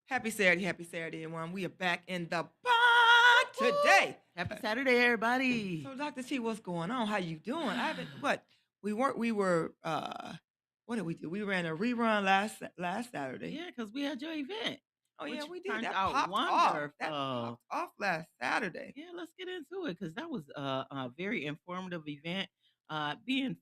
Happy Saturday, everyone. We are back in the pod today. Happy Saturday, everybody. So, Dr. T, what's going on? How you doing? I haven't what what did we do? We ran a rerun last Saturday. Yeah, because we had your event, Oh yeah, which we did. turned That out popped off. That wonderful. popped off last Saturday. Yeah, let's get into it because that was a very informative event. Being,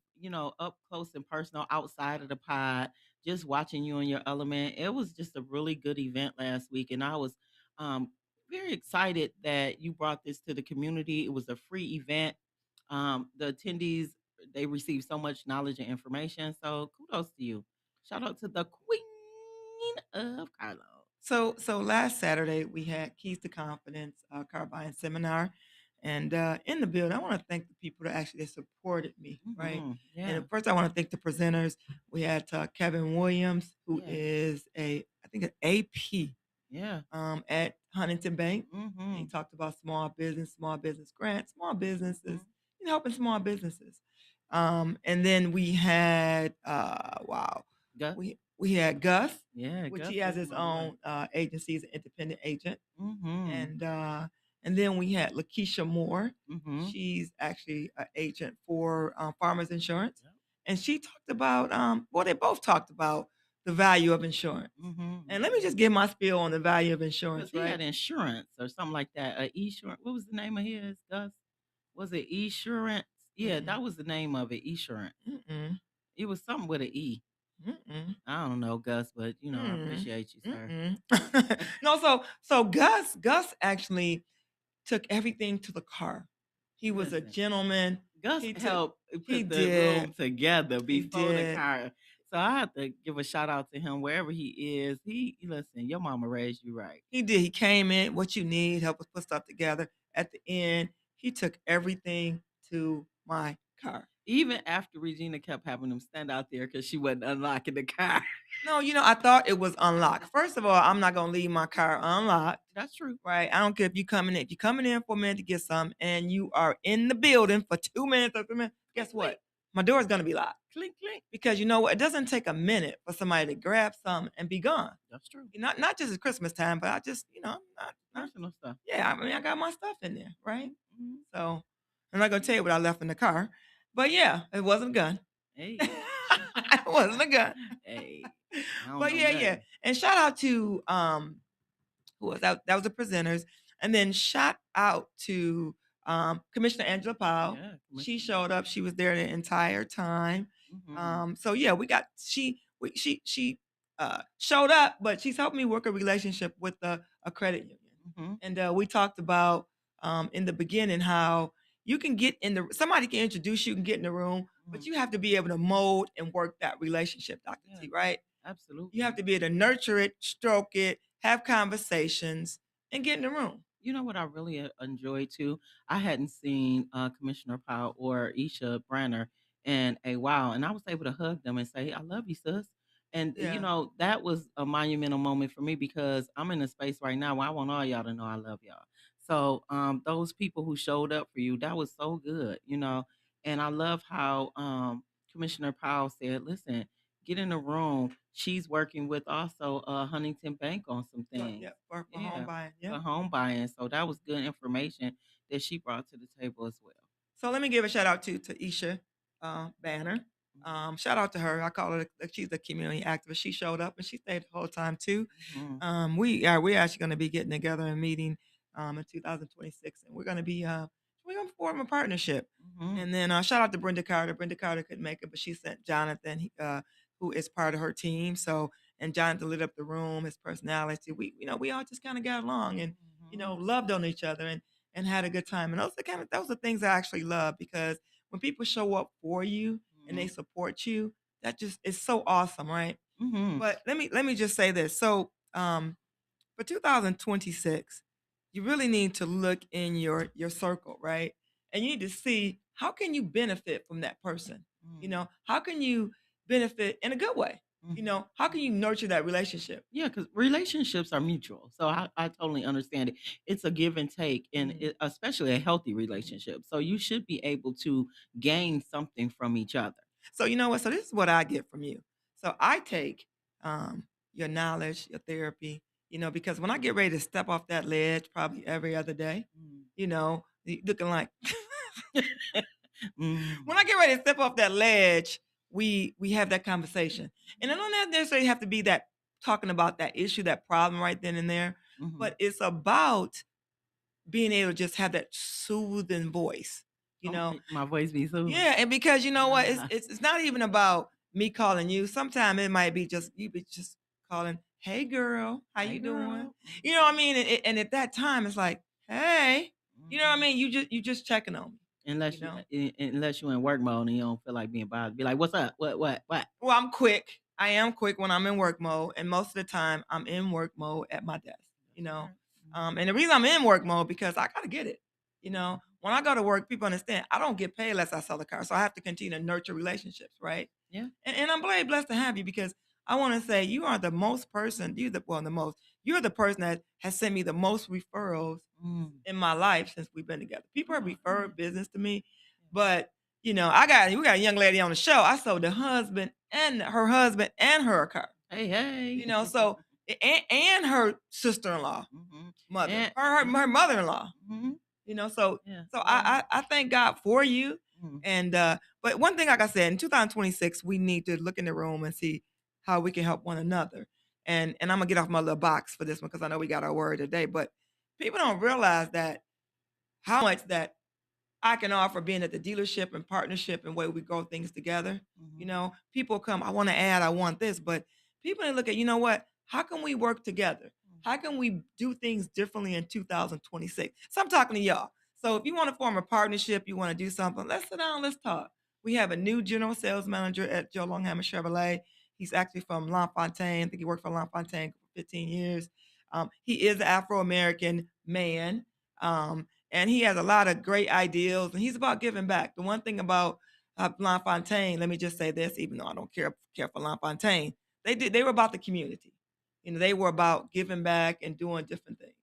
up close and personal outside of the pod, just watching you in your element. It was just a really good event last week. And I was um, very excited that you brought this to the community. It was a free event. The attendees, they received so much knowledge and information. So kudos to you. Shout out to the Queen of Carlo. So last Saturday we had Keys to Confidence car buying seminar, and in the building, I want to thank the people that actually supported me, right? Yeah, And first, I want to thank the presenters. We had Kevin Williams, who yeah, is I think an AP yeah. at Huntington Bank. And he Mhm. talked about small business grants, small businesses, Mhm. helping small businesses. And then we had Gus? we had Gus, Yeah, which Gus he has is his my boy. own agency, he's an independent agent, Mhm. and and then we had Lakeisha Moore. Mhm. She's actually an agent for Farmers Insurance, Yep. and she talked about well, they both talked about the value of insurance. Mhm. And let me just give my spiel on the value of Because insurance, he right? had insurance or something like that. Esurance. What was the name of his, Gus? Was it Esurance? Yeah, Mm-mm, that was the name of it, Esurance. mm-mm, It was something with an E. mm-mm, I don't know, Gus, but I mm-mm, appreciate you, sir. mm-mm. No, so Gus actually took everything to the car. He was a Listen, gentleman. Gus He took helped he put the did room together he before the did car. So I have to give a shout out to him wherever he is. He listen, your mama raised you right. he did. He came in, what you need, help us put stuff together. At the end, he took everything to my car. Even after Regina kept having him stand out there because she wasn't unlocking the car. No, I thought it was unlocked. First of all, I'm not gonna leave my car unlocked. That's true. Right? I don't care if you coming in. If you're coming in for a minute to get some, and you are in the building for 2 minutes or 3 minutes, Clink guess clink what? My door is gonna be locked clink clink. because you know what? It doesn't take a minute for somebody to grab some and be gone. That's true. Not just at Christmas time, but I just not Personal stuff. yeah. I mean, I got my stuff in there, right? Mm-hmm. So I'm not gonna tell you what I left in the car, but yeah, it wasn't a gun. Hey, It wasn't a gun. hey, I don't But know yeah. nothing. And shout out to who was that? That was the presenters. And then shout out to Commissioner Angela Powell. Yeah, She commissioner. showed up. She was there the entire time. Mm-hmm. So yeah, we got she showed up, but she's helped me work a relationship with a credit union. Mm-hmm. And we talked about in the beginning how you can get in the somebody can introduce you, can get in the room, but Mm-hmm. you have to be able to mold and work that relationship, Dr. Yeah, T, right? You absolutely. have to be able to nurture it, stroke it, have conversations, and get in the room. You know what I really enjoy too? I hadn't seen Commissioner Powell or Isha Branner in a while, and I was able to hug them and say, "I love you, sis." And Yeah. that was a monumental moment for me because I'm in a space right now where I want all y'all to know I love y'all. So those people who showed up for you, that was so good. And I love how Commissioner Powell said, "Listen, get in the room." She's working with also Huntington Bank on some things. Yeah. For home Yeah, buying. Yeah. for home buying. So that was good information that she brought to the table as well. So let me give a shout out to Isha Banner. Shout out to her. I call her she's a community activist. She showed up and she stayed the whole time too. Mm-hmm. We're actually going to be getting together and meeting in 2026, and we're going to form a partnership. Mm-hmm. And then shout out to Brenda Carter. Brenda Carter couldn't make it, but she sent Jonathan, who is part of her team. So and Jonathan lit up the room. His personality, we all just kind of got along and Mm-hmm. loved on each other and had a good time. And those are things I actually love because when people show up for you and they Mm-hmm. support you, that just is so awesome, right? Mm-hmm. But let me just say this. So for 2026, you really need to look in your circle, right? And you need to see how can you benefit from that person. How can you benefit in a good way? Mm-hmm. How can you nurture that relationship? Yeah, because relationships are mutual. So I totally understand it. It's a give and take, and Mhm. especially a healthy relationship. So you should be able to gain something from each other. So you know what? So this is what I get from you. So I take your knowledge, your therapy, because when I get ready to step off that ledge, probably every other day, Mm. looking like when Mm. I get ready to step off that ledge, we have that conversation. And it don't necessarily have to be that talking about that issue, that problem right then and there, Mhm. but it's about being able to just have that soothing voice, you Oh, know? my voice be soothing. Yeah, and because you know what? It's Ah. it's it's not even about me calling you. Sometimes it might be just you be just calling, "Hey girl, how Hey, you doing?" girl. You know what I mean? And at that time it's like, "Hey." You know what I Mhm. mean? You just checking on me, you Unless you know? unless you in work mode and you don't feel like being bothered. Be like, "What's up? What?" Well, I'm quick. I am quick when I'm in work mode, and most of the time I'm in work mode at my desk. You That's know, right. Mhm. and the reason I'm in work mode because I gotta get it. Mhm. When I go to work, people understand I don't get paid unless I sell a car, so I have to continue to nurture relationships, right? Yeah. And I'm very blessed to have you because I want to say you are the most person. You're the person that has sent me the most referrals Mm. in my life since we've been together. People have Oh, yeah. referred business to me, Yeah. but we got a young lady on the show. I sold her husband and her a car. Hey, hey. So and her sister-in-law, Mhm. mother, And her mhm. mother-in-law. Mhm. So Yeah. so Well, I thank God for you. mhm. And but one thing, like I said, in 2026, we need to look in the room and see how we can help one another. And I'm gonna get off my little box for this one because I know we got our word today. But people don't realize that how much that I can offer being at the dealership and partnership and way we grow things together. Mhm. People come, I want to add, I want this, but people look at, you know what? How can we work together? Mhm. How can we do things differently in 2026? So I'm talking to y'all. So if you want to form a partnership, you want to do something, let's sit down, let's talk. We have a new general sales manager at Joe Longhammer Chevrolet. He's actually from L'Enfontaine. I think he worked for L'Enfontaine for 15 years. He is an Afro American man. And he has a lot of great ideals, and he's about giving back. The one thing about L'Enfontaine, let me just say this, even though I don't care for L'Enfontaine, they were about the community. They were about giving back and doing different things.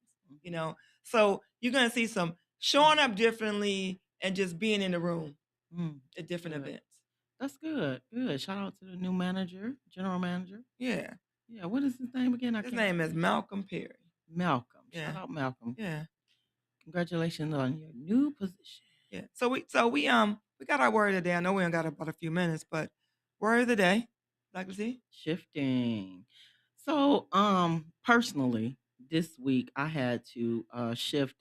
You Mhm. know, so you're gonna see some showing up differently and just being in the room Mm. at That's different good. events. That's good. Good. Shout out to the new manager, general manager. Yeah, Yeah. What is his name again? I his can't. name is Malcolm Perry. Malcolm. Shout Yeah, out Malcolm. yeah, Congratulations on your new position. yeah. So we got our word of the day. I know we only got about a few minutes, but word of the day, Dr. Z. Shifting. So, personally, this week I had to shift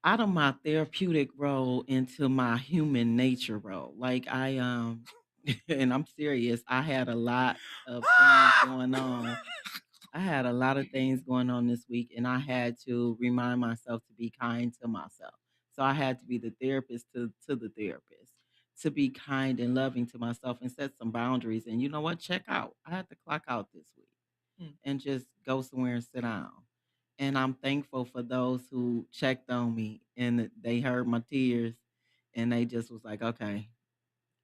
out of my therapeutic role into my human nature role. Like and I'm serious, I had a lot of things going on. I had a lot of things going on this week, and I had to remind myself to be kind to myself. So I had to be the therapist to the therapist, to be kind and loving to myself and set some boundaries. And you know what? Check out. I had to clock out this week Mm, and just go somewhere and sit down. And I'm thankful for those who checked on me and they heard my tears and they just was like, okay,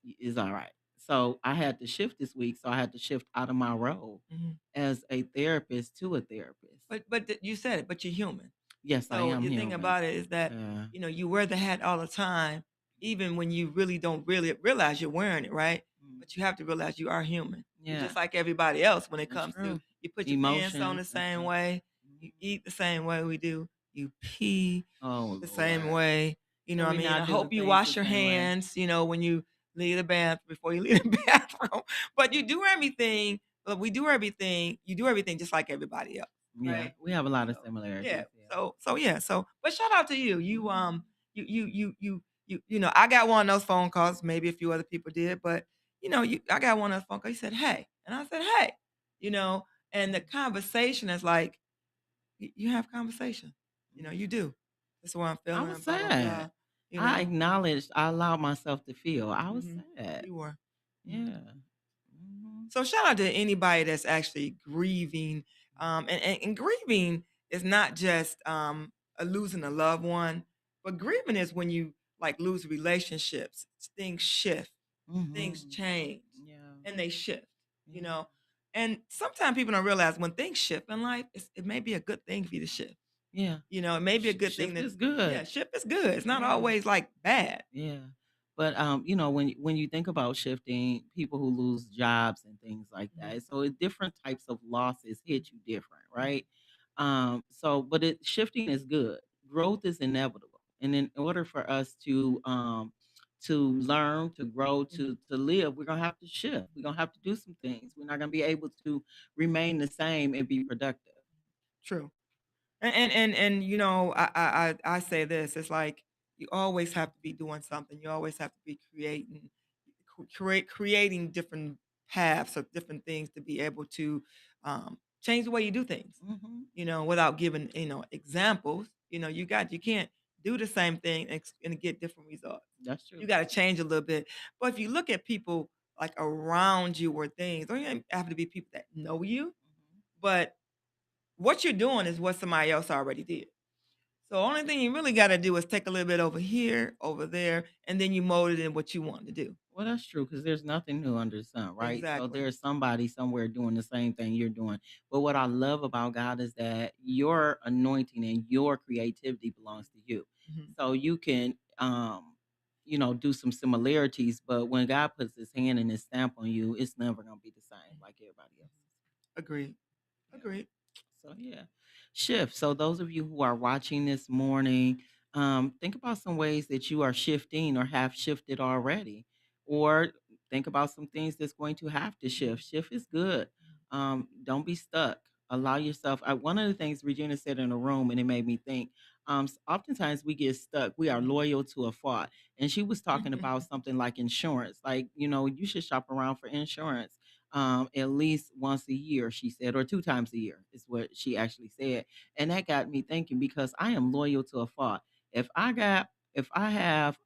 it's all right. So I had to shift this week. So I had to shift out of my role mhm. as a therapist to a therapist. But you said it, but you're human. Yes, I So am the thing human. about it is that, Yeah. you wear the hat all the time, even when you really don't really realize you're wearing it, right? Mm. But you have to realize you are human. You're Yeah, just like everybody else when it that's comes to true. you put your pants on Emotions the and same stuff. way, you Mhm. eat the same way we do, you pee Oh the same Lord. way. You know Can what I we mean? I not do the hope you things the wash your same way? hands, when you leave the bath before you leave the bathroom. But you do everything, but we do everything, you do everything just like everybody else, Yeah, right? we have a lot of So yeah. similarities. Yeah. But shout out to you. Mhm. I got one of those phone calls, maybe a few other people did, but I got one of those phone calls. You said, "Hey." And I said, "Hey." You know, and the conversation is like you have conversation. You do. That's what I'm I was feeling, blah, blah, sad. blah. I allowed myself to feel. I was Mhm. sad. You were. Mhm. Yeah. Mhm. So shout out to anybody that's actually grieving. And grieving is not just losing a loved one, but grieving is when you like lose relationships, things shift, things Mhm. change, Yeah. and they shift, you Yeah. know. And sometimes people don't realize when things shift in life, it may be a good thing for you to shift. Yeah. It may be a good thing Shift that, is yeah, good. shift is good. It's not Yeah. always like bad. Yeah. But when you think about shifting, people who lose jobs and things like Mhm, that, so different types of losses hit you different, mhm, right? But shifting is good. Growth is inevitable, and in order for us to learn, to grow, mhm. to live, we're gonna have to shift. We're gonna have to do some things. We're not gonna be able to remain the same and be productive. True. And I say this, it's like you always have to be doing something. You always have to be creating different paths or different things to be able to change the way you do things. Hmm. Without giving examples. You can't do the same thing and get different results. That's You true. got to change a little bit. But if you look at people like around you or things, don't even have to be people that know you, Mhm. but what you're doing is what somebody else already did. So only thing you really got to do is take a little bit over here, over there, and then you mold it in what you want to do. Well, that's true because there's nothing new under the sun, right? So Exactly. there's somebody somewhere doing the same thing you're doing. But what I love about God is that your anointing and your creativity belongs to you. Mhm. So you can, do some similarities, but when God puts his hand and his stamp on you, it's never going to be the same like everybody else. Agreed. Yeah. Agreed. So yeah, shift. So those of you who are watching this morning, think about some ways that you are shifting or have shifted already, or think about some things that's going to have to shift. Shift is good. Don't be stuck. Allow yourself. One of the things Regina said in the room, and it made me think. Oftentimes we get stuck. We are loyal to a fault, and she was talking about something like insurance. Like you should shop around for insurance at least once a year, she said, or two times a year is what she actually said. And that got me thinking because I am loyal to a fault. If I have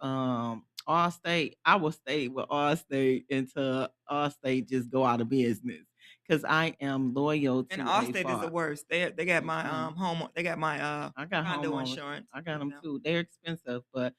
Allstate, I will stay with Allstate until Allstate just go out of business. Because I am loyal And to a Allstate is the fault. worst. They got Yes, my ma'am. they got my I got condo homeowners. insurance I got with them them. too. They're expensive, but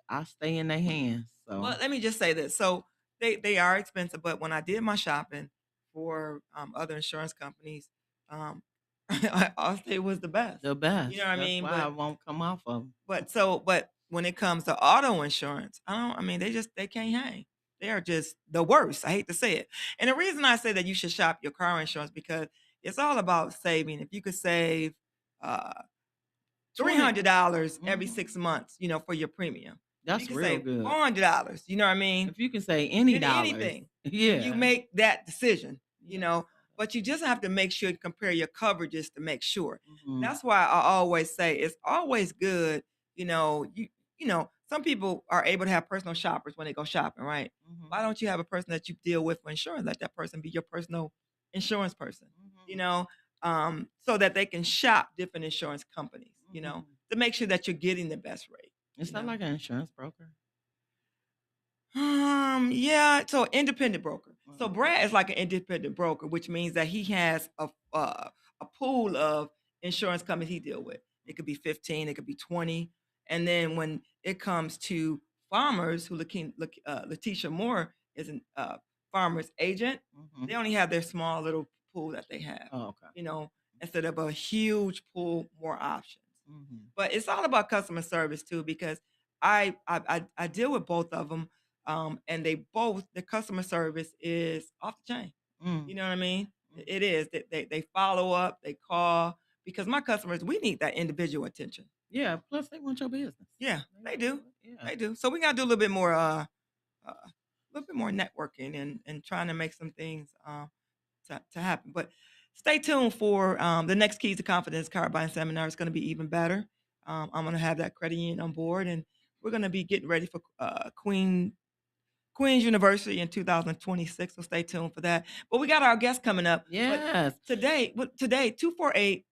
I stay in their hands. Well, So let me just say this. So they are expensive, but when I did my shopping for other insurance companies, um, Allstate was the best. the You know best. what I That's mean? why I won't come off of them. But when it comes to auto insurance, I don't. I mean, they can't hang. They are just the worst. I hate to say it. And the reason I say that you should shop your car insurance because it's all about saving. If you could save uh, 20. $300 every Mhm. 6 months, for your premium. If you That's can real save good. $400, you know what I mean? If you can say any dollars. Anything, and you Yeah. make that decision, Yeah. but you just have to make sure you compare your coverages to make sure. Mhm. That's why I always say it's always good, some people are able to have personal shoppers when they go shopping, right? Mhm. Why don't you have a person that you deal with for insurance? Let that person be your personal insurance person, you Mhm. know, so that they can shop different insurance companies, Mhm. to make sure that you're getting the best rate, It's not like an insurance broker. Yeah, so independent broker. So Mhm. Brad is like an independent broker, which means that he has a pool of insurance companies he deal with. It could be 15, it could be 20. And then when it comes to farmers, Letitia Moore is a farmer's agent, they Mhm. only have their small little pool that they have, Oh, okay. you know, instead of a huge pool, more options. Mhm. But it's all about customer service too, because I deal with both of them, and the customer service is off the chain. Mm. You know what I mean? Mhm. It is. They follow up, they call because my customers we need that individual attention. Yeah, plus they want your business. Yeah, They they want do. yeah. They do. So we gotta do a little bit more a little bit more networking and trying to make some things to happen. But stay tuned for the next Keys to Confidence car buying seminar. It's going to be even better. I'm going to have that credit union on board, and we're going to be getting ready for Queen's University in 2026. So stay tuned for that. But we got our guest coming up. But Yes. today 248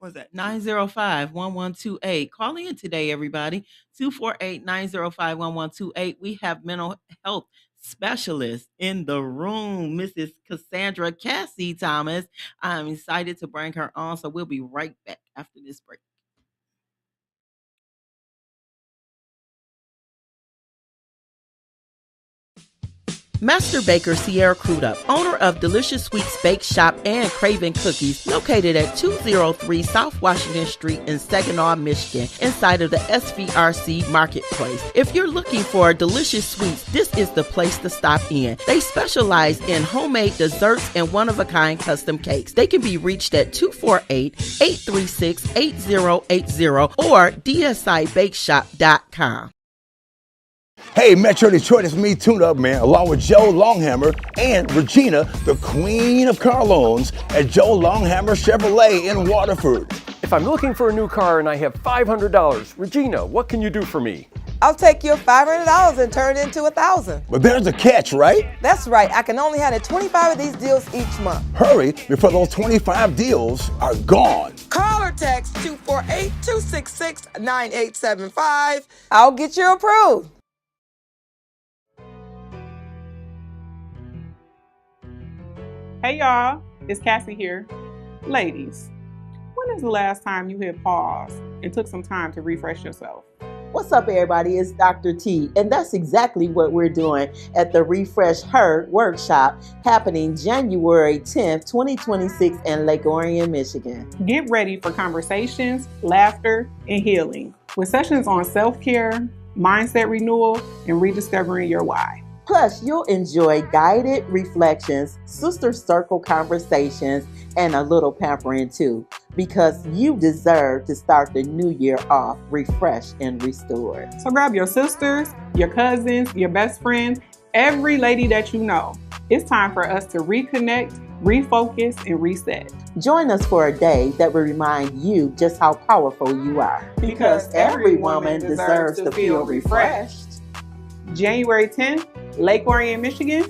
was that 905-1128. Call in today, everybody. 248-905-1128. We have mental health specialist in the room, Mrs. Cassandra Cassie Thomas. I'm excited to bring her on, so we'll be right back after this break. Master Baker Sierra Crudup, owner of Delicious Sweets Bake Shop and Craven Cookies, located at 203 South Washington Street in Saginaw, Michigan, inside of the SVRC Marketplace. If you're looking for delicious sweets, this is the place to stop in. They specialize in homemade desserts and one-of-a-kind custom cakes. They can be reached at 248-836-8080 or dsibakeshop.com. Hey, Metro Detroit, it's me, Tune Up Man, along with Joe Longhammer and Regina, the queen of car loans at Joe Longhammer Chevrolet in Waterford. If I'm looking for a new car and I have $500, Regina, what can you do for me? I'll take your $500 and turn it into $1,000. But there's a catch, right? That's right. I can only handle 25 of these deals each month. Hurry before those 25 deals are gone. Call or text 248-266-9875. I'll get you approved. Hey y'all, it's Cassie here. Ladies, when is the last time you hit pause and took some time to refresh yourself? What's up, everybody? It's Dr. T, and that's exactly what we're doing at the Refresh Her workshop happening January 10th, 2026 in Lake Orion, Michigan. Get ready for conversations, laughter, and healing with sessions on self-care, mindset renewal, and rediscovering your why. Plus, you'll enjoy guided reflections, sister circle conversations, and a little pampering too, because you deserve to start the new year off refreshed and restored. So grab your sisters, your cousins, your best friends, every lady that you know. It's time for us to reconnect, refocus, and reset. Join us for a day that will remind you just how powerful you are. Because every woman deserves to feel refreshed. January 10th, Lake Orion, Michigan.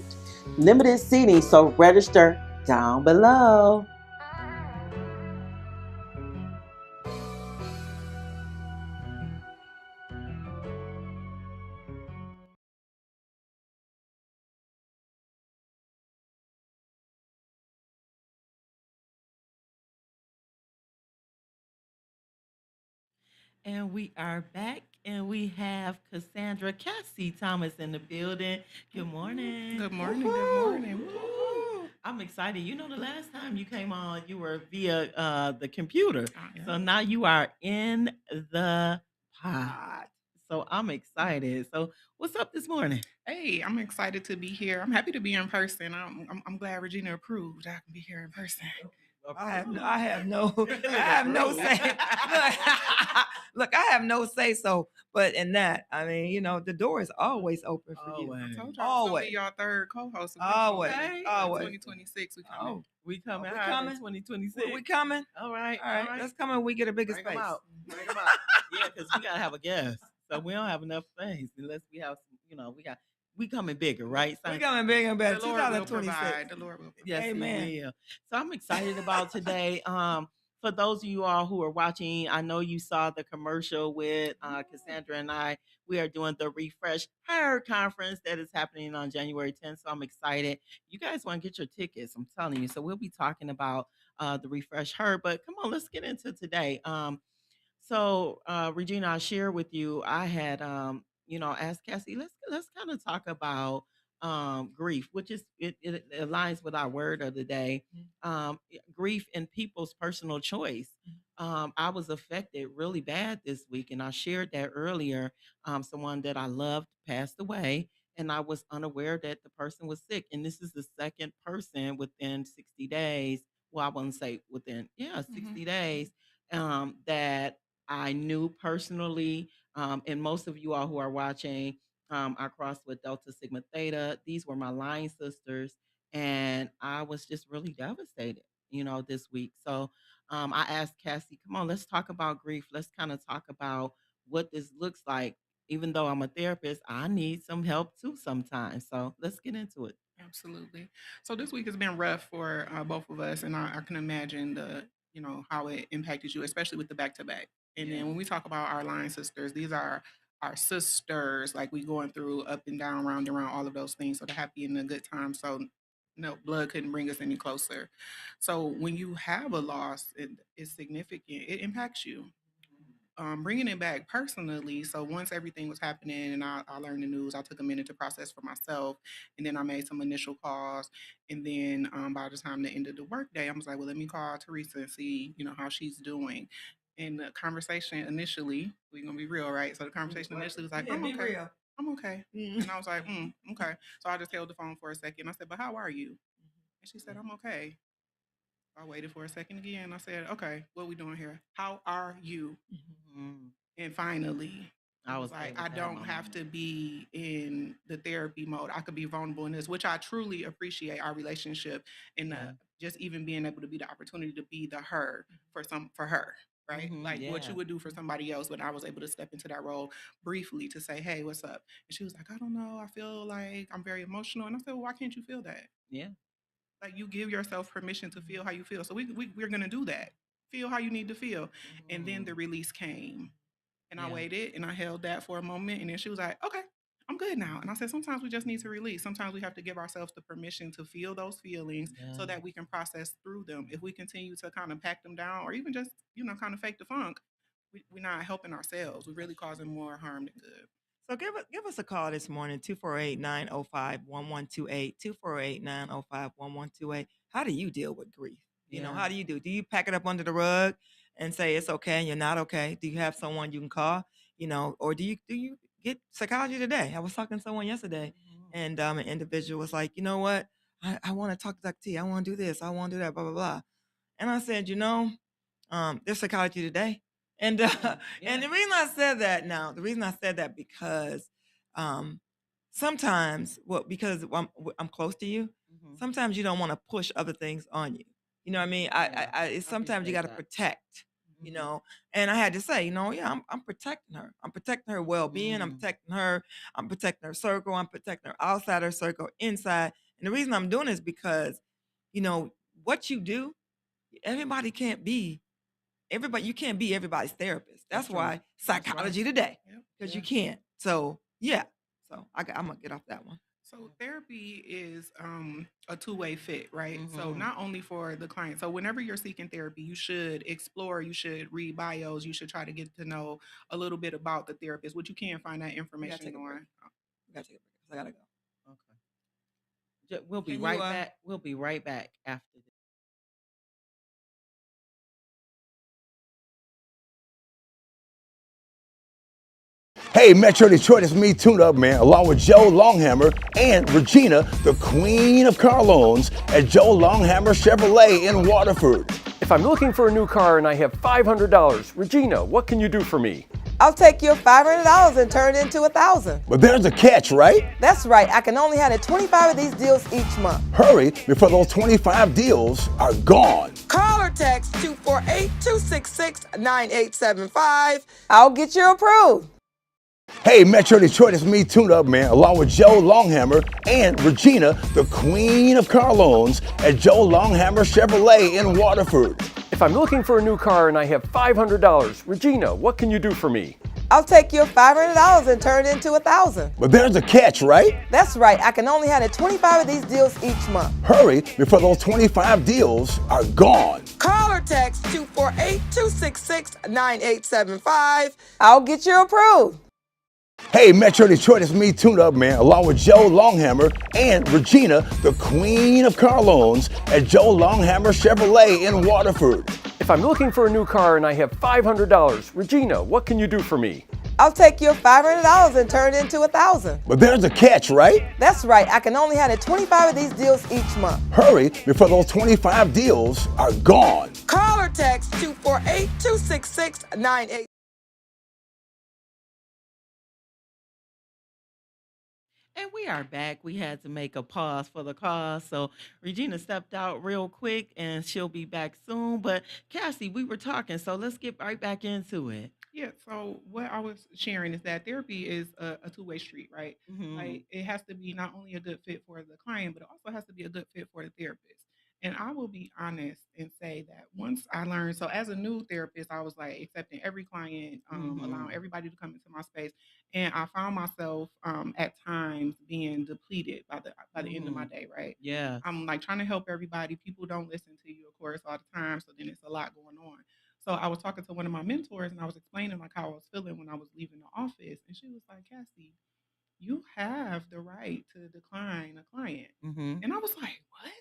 Limited seating, so register down below. And we are back, and we have Cassandra Cassie Thomas in the building. Good morning. Good morning. Good morning. Woo-hoo. I'm excited. You know, the last time you came on, you were via the computer. So now you are in the pod. So I'm excited. So what's up this morning? Hey, I'm excited to be here. I'm happy to be in person. I'm glad Regina approved. I can be here in person. I have no say. Look, I have no say so. But in that, I mean, you know, the door is always open for you. I told y'all I was gonna Always. be y'all third co-host. Always. Okay. Always. 2026, we coming. Oh, We coming we higher than coming? 2026. we coming? All right. All right, let's come and we get a bigger Bring 'em space. out. Bring 'em out. Yeah, because we gotta have a guest. So we don't have enough space unless we have some, you know, we coming bigger, right? We coming bigger and better. The Lord will 2026. provide. The Lord will provide. Yes, Amen. we will. So I'm excited about today. For those of you all who are watching, I know you saw the commercial with Cassandra and I. We are doing the Refresh Her conference that is happening on January 10th. So I'm excited. You guys want to get your tickets? I'm telling you. So we'll be talking about the Refresh Her. But come on, let's get into today. Regina, I'll share with you. I had, asked Cassie. Let's kind of talk about grief, which it aligns with our word of the day. Grief and people's personal choice. I was affected really bad this week, and I shared that earlier. Someone that I loved passed away, and I was unaware that the person was sick. And this is the second person within 60 days. Well, I wouldn't say within, 60 days that I knew personally, and most of you all who are watching, I crossed with Delta Sigma Theta. These were my line sisters, and I was just really devastated, this week. So I asked Cassie, come on, let's talk about grief. Let's kind of talk about what this looks like. Even though I'm a therapist, I need some help too sometimes. So let's get into it. Absolutely. So this week has been rough for both of us, and I can imagine how it impacted you, especially with the back to back. And then when we talk about our line sisters, these are our sisters, like we going through up and down, round and round, all of those things. So the happy and the good times. So no blood couldn't bring us any closer. So when you have a loss, it's significant. It impacts you. bringing it back personally. So once everything was happening and I learned the news, I took a minute to process for myself, and then I made some initial calls. And then by the time the end of the workday, I was like, well, let me call Teresa and see, how she's doing. And the conversation initially, we're gonna be real, right? So the conversation initially was like, Yeah, I'm be okay. real. I'm okay. And I was like, okay. So I just held the phone for a second. I said, but how are you? And she said, I'm okay. I waited for a second again. I said, okay, what we doing here? How are you? Mhm. And finally, I it was was like, able I to have don't my have moment. to be in the therapy mode. I could be vulnerable in this, which I truly appreciate our relationship and Yeah. just even being able to be the opportunity to be the her for her, right? Like what you Yeah. would do for somebody else, but I was able to step into that role briefly to say, hey, what's up? And she was like, I don't know. I feel like I'm very emotional. And I said, well, why can't you feel that? Yeah. Like you give yourself permission to feel how you feel. So we're gonna do that. Feel how you need to feel. And then the Mhm. release came. And I Yeah. waited and I held that for a moment. And then she was like, okay, I'm good now. And I said, sometimes we just need to release. Sometimes we have to give ourselves the permission to feel those feelings Yeah. so that we can process through them. If we continue to kind of pack them down or even just, kind of fake the funk, we're not helping ourselves. We're really causing more harm than good. So give us a call this morning, 248-905-1128, 248-905-1128. How do you deal with grief? Yeah. How do you do? Do you pack it up under the rug and say it's okay and you're not okay? Do you have someone you can call? Or do you get psychology today? I was talking to someone yesterday, Mhm. and an individual was like, you know what? I want to talk to Dr. T. I want to do this. I want to do that, blah, blah, blah. And I said, there's psychology today. And Yeah. and Yeah. the reason I said that because um sometimes, well, because I'm close to you, Mhm. sometimes you don't want to push other things on you. You know what I mean? Yeah. It's I sometimes you appreciate got to that. protect, Mhm. and I had to say, yeah, I'm protecting her. I'm protecting her well-being. I'm Mhm. protecting her. I'm protecting her circle. I'm protecting her outside her circle, inside. And the reason I'm doing is because, you know, what you do, everybody can't be everybody you can't be everybody's therapist. That's That's true. why That's right. psychology today, Yep. because you Yeah. can't. So yeah. So I'm gonna get off that one. So therapy is a two-way fit, right? So Mhm. not only for the client. So whenever you're seeking therapy, you should explore, you should read bios, you should try to get to know a little bit about the therapist, which you can find that We gotta information take a break. on. We gotta take a break. 'Cause I gotta go. Okay. We'll be Can you right back. We'll be right back after this. Hey, Metro Detroit, it's me, Tune Up Man, along with Joe Longhammer and Regina, the queen of car loans at Joe Longhammer Chevrolet in Waterford. If I'm looking for a new car and I have $500, Regina, what can you do for me? I'll take your $500 and turn it into 1,000. But there's a catch, right? That's right, I can only handle 25 of these deals each month. Hurry before those 25 deals are gone. Call or text 248-266-9875. I'll get you approved. Hey, Metro Detroit, it's me, Tune Up Man, along with Joe Longhammer and Regina, the queen of car loans at Joe Longhammer Chevrolet in Waterford. If I'm looking for a new car and I have $500, Regina, what can you do for me? I'll take your $500 and turn it into 1,000. But there's a catch, right? That's right, I can only handle 25 of these deals each month. Hurry before those 25 deals are gone. Call or text 248-266-9875. I'll get you approved. Hey, Metro Detroit, it's me, Tune Up Man, along with Joe Longhammer and Regina, the queen of car loans at Joe Longhammer Chevrolet in Waterford. If I'm looking for a new car and I have $500, Regina, what can you do for me? I'll take your $500 and turn it into 1,000. But there's a catch, right? That's right, I can only handle 25 of these deals each month. Hurry before those 25 deals are gone. Call or text 248-266-9875. And we are back. We had to make a pause for the cause. So Regina stepped out real quick and she'll be back soon. But Cassie, we were talking, so let's get right back into it. Yeah. So what I was sharing is that therapy is a two-way street, right? Mhm. Like it has to be not only a good fit for the client, but it also has to be a good fit for the therapist. And I will be honest and say that once I learned, so as a new therapist, I was like accepting every client, allowing Mhm. everybody to come into my space, and I found myself at times being depleted by the end of my Mhm. day. Right, Yes. I'm like trying to help everybody. People don't listen to you, of course, all the time, so then it's a lot going on. So I was talking to one of my mentors and I was explaining like how I was feeling when I was leaving the office. And she was like, Cassie, you have the right to decline a client. Mhm. And I was like, what?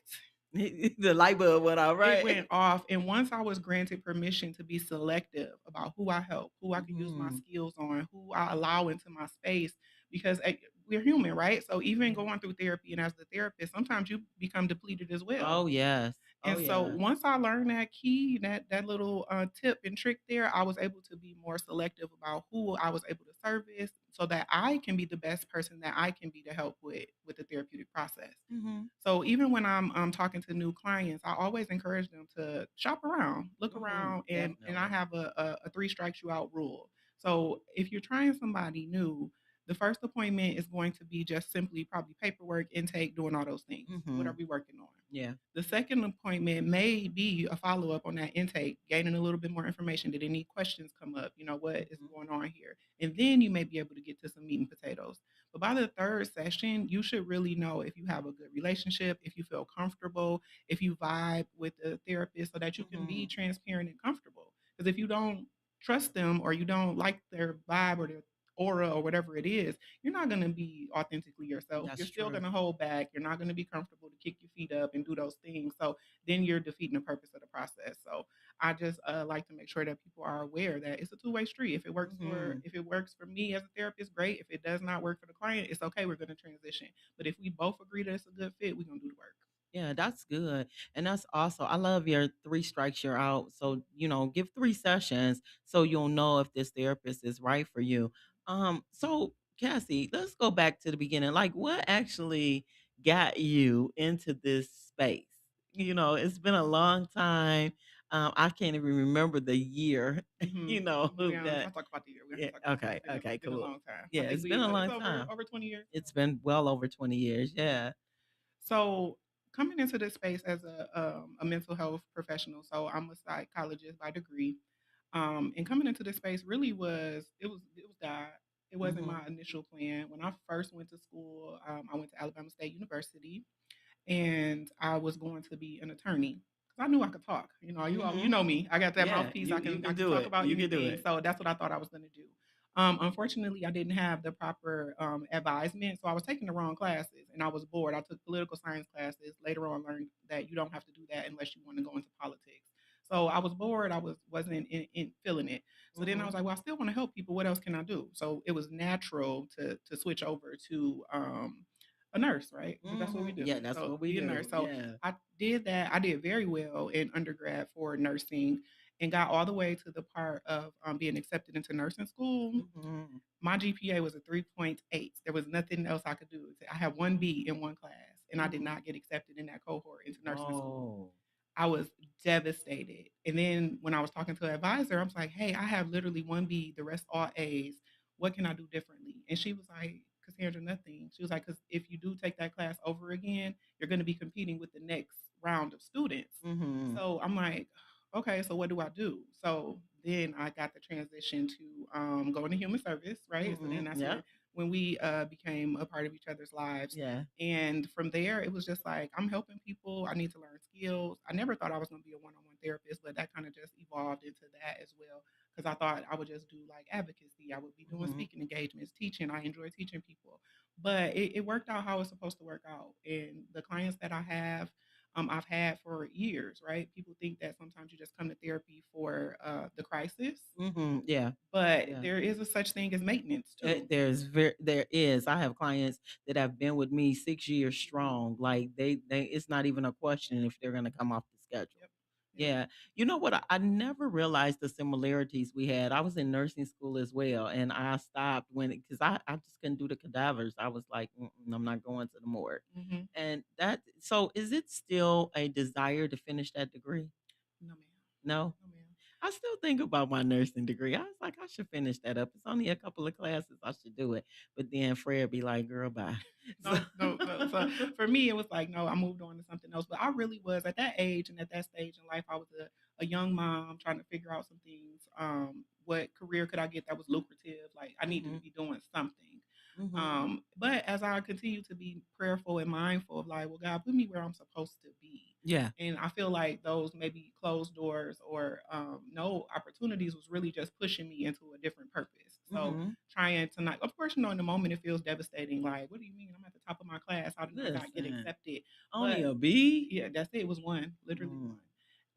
The light bulb went out, It right? went off. And once I was granted permission to be selective about who I help, who I can use my Mhm. skills on, who I allow into my space, because we're human, right? So even Mhm. going through therapy and as the therapist, sometimes you become depleted as well. Oh, yes. Oh, And so yeah. once I learned that key, that little tip and trick there, I was able to be more selective about who I was able to service, so that I can be the best person that I can be to help with the therapeutic process. Mhm. So even when I'm talking to new clients, I always encourage them to shop around, look Mhm. around, and I Definitely. have a three strikes you out rule. So if you're trying somebody new, the first appointment is going to be just simply probably paperwork, intake, doing all those things. What are Mhm. we working on? Yeah. The second appointment may be a follow up on that intake, gaining a little bit more information. Did any questions come up? You know, what is Mhm. going on here? And then you may be able to get to some meat and potatoes. But by the third session, you should really know if you have a good relationship, if you feel comfortable, if you vibe with the therapist so that you can be Mhm. transparent and comfortable. Because if you don't trust them or you don't like their vibe or their aura or whatever it is, you're not going to be authentically yourself. You're That's still true. going to hold back. You're not going to be comfortable to kick your feet up and do those things. So then you're defeating the purpose of the process. So I just like to make sure that people are aware that it's a two-way street. Mhm. If it works for me as a therapist, great. If it does not work for the client, it's okay. We're going to transition. But if we both agree that it's a good fit, we're going to do the work. Yeah, that's good. And that's also, I love your three strikes, you're out. So, give 3 sessions so you'll know if this therapist is right for you. So Cassie, let's go back to the beginning. Like, what actually got you into this space? It's been a long time. I can't even remember the year, I'll that. talk about the year. We have to Yeah, talk about the year. okay, okay, It's been a cool. long time. I Yeah, think it's been a it's long over time. over 20 years. It's been well over 20 years. Yeah. So coming into this space as a mental health professional, so I'm a psychologist by degree, and coming into this space really was God. It wasn't Mhm. my initial plan. When I first went to school, I went to Alabama State University, and I was going to be an attorney because I knew I could talk. You Mhm. know me. I got that Yeah, mouthpiece. you I can can do talk it. about You can do anything. it. So that's what I thought I was going to do. Unfortunately, I didn't have the proper advisement, so I was taking the wrong classes, and I was bored. I took political science classes. Later on, learned that you don't have to do that unless you want to go into politics. So I was bored. I wasn't in feeling it. So then I was Mhm. like, well, I still want to help people. What else can I do? So it was natural to switch over to a nurse, right? Because that's what we Mhm. do. Yeah, that's So what we be a do. nurse. So Yeah. I did that. I did very well in undergrad for nursing and got all the way to the part of being accepted into nursing school. Mhm. My GPA was a 3.8. There was nothing else I could do. I had one B in one class, and I did Mhm. not get accepted in that cohort into nursing school. Whoa. I was devastated. And then when I was talking to an advisor, I was like, hey, I have literally one B, the rest all A's. What can I do differently? And she was like, Cassandra, nothing. She was like, because if you do take that class over again, you're going to be competing with the next round of students. Mhm. So I'm like, okay, so what do I do? So then I got the transition to go into human service, right? So then Mhm. that's Yeah. when we became a part of each other's lives. Yeah. And from there, it was just like, I'm helping people. I need to learn skills. I never thought I was going to be a one on one therapist, but that kind of just evolved into that as well. Because I thought I would just do like advocacy. I would be doing Mhm. speaking engagements, teaching. I enjoy teaching people. But it worked out how it's supposed to work out. And the clients that I have, I've had for years, right? People think that sometimes you just come to therapy for the crisis, Mhm. Yeah. but Yeah. there is a such thing as maintenance too. There is. I have clients that have been with me 6 years Mhm. strong. Like they it's not even a question if they're gonna come off the schedule. Yep. Yep. Yeah. You know what? I never realized the similarities we had. I was in nursing school as well, and I stopped because I just couldn't do the cadavers. I was like, "Mm-mm, I'm not going to the morgue." Hmm. And so is it still a desire to finish that degree? No, ma'am. No? No, ma'am. I still think about my nursing degree. I was like, I should finish that up. It's only a couple of classes. I should do it. But then Fred be like, girl, bye. So, No, no, no. So for me, it was like, no, I moved on to something else. But I really was at that age and at that stage in life, I was a young mom trying to figure out some things. What career could I get that was lucrative? Like I needed to hmm be doing something. hmm But as I continue to be prayerful and mindful of like, well, God, put me where I'm supposed to be. Yeah. And I feel like those maybe closed doors or no opportunities was really just pushing me into a different purpose. So Mhm. trying to not, of course, in the moment it feels devastating. Like, what do you mean? I'm at the top of my class. How did I not get Listen, accepted? only But a B? yeah, that's it. It was one, literally Mm. one.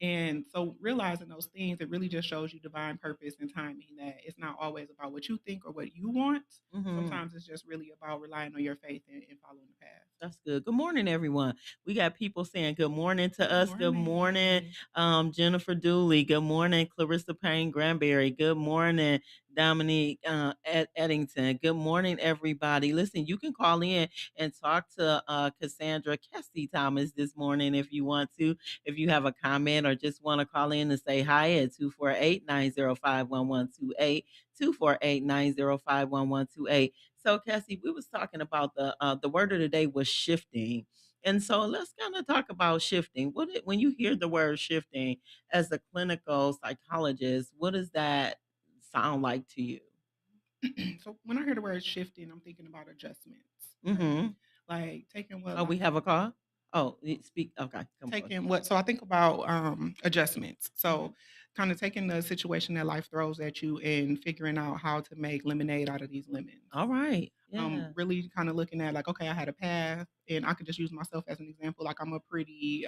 And so realizing those things, it really just shows you divine purpose and timing, that it's not always about what you think or what you want. Mhm. Sometimes it's just really about relying on your faith and following the path. That's good. Good morning, everyone. We got people saying good morning to Good us. Good morning, morning. Jennifer Dooley. Good morning, Clarissa Payne Granberry. Good morning, Dominique Eddington. Good morning, everybody. Listen, you can call in and talk to Cassandra Kessie Thomas this morning if you want to. If you have a comment or just want to call in and say hi at 248-905-1128, 248-905-1128. So, Cassie, we was talking about the word of the day was shifting, and so let's kind of talk about shifting. When you hear the word shifting as a clinical psychologist, what does that sound like to you? So when I hear the word shifting, I'm thinking about adjustments, right? Mm-hmm. Like taking what Oh, we life have a call. Oh, speak. Okay, come on. taking what so I think about adjustments. Mhm. So kind of taking the situation that life throws at you and figuring out how to make lemonade out of these lemons. All right. Yeah. Really kind of looking at like, okay, I had a path, and I could just use myself as an example. Like I'm a pretty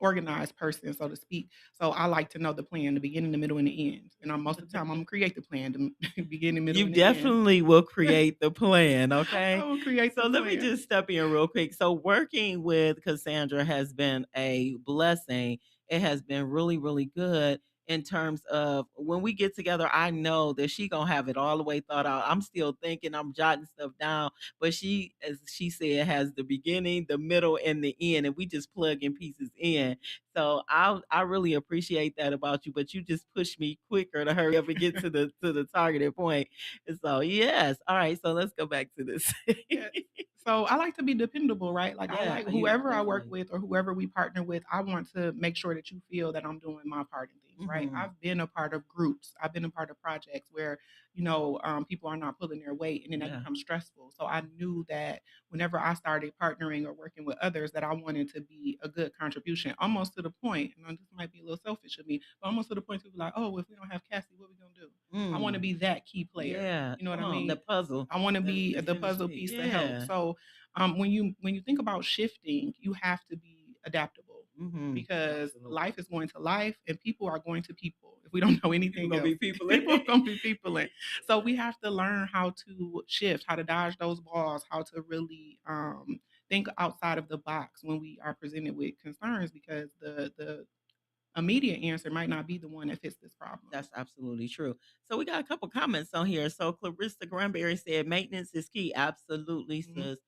organized person, so to speak. So I like to know the plan, the beginning, the middle, and the end. And most of the time, I'm gonna create the plan, the beginning, middle, You and the end. definitely will create the plan, I okay? will create the So let me plan. just step in real quick. So working with Cassandra has been a blessing. It has been really, really good in terms of when we get together. I know that she gonna have it all the way thought out. I'm still thinking, I'm jotting stuff down, but she, as she said, has the beginning, the middle, and the end, and we just plug in pieces in. So I really appreciate that about you, but you just push me quicker to hurry up and get to the targeted point. And so yes, all right. So let's go back to this. Yeah. So I like to be dependable, right? Like I Yeah, like you whoever I work definitely. with or whoever we partner with, I want to make sure that you feel that I'm doing my part in things, right? Hmm. I've been a part of groups. I've been a part of projects where, people are not pulling their weight and then that Yeah. becomes stressful. So I knew that whenever I started partnering or working with others, that I wanted to be a good contribution, almost to the point, and this might be a little selfish of me, but almost to the point to be like, oh, if we don't have Cassie, what we gonna do? I want to Mm. be that key player. Yeah. You know what Come I on, the mean? puzzle. I want to be The the puzzle chemistry. piece to help. Yeah. So when you think about shifting, you have to be adaptable Hmm. because Absolutely. life is going to life and people are going to people. If we don't know People anything gonna else, be people. people are going to be people. In. So we have to learn how to shift, how to dodge those balls, how to really think outside of the box when we are presented with concerns because the immediate answer might not be the one that fits this problem. That's absolutely true. So we got a couple comments on here. So Clarissa Granberry said maintenance is key. Absolutely, Mhm. sis.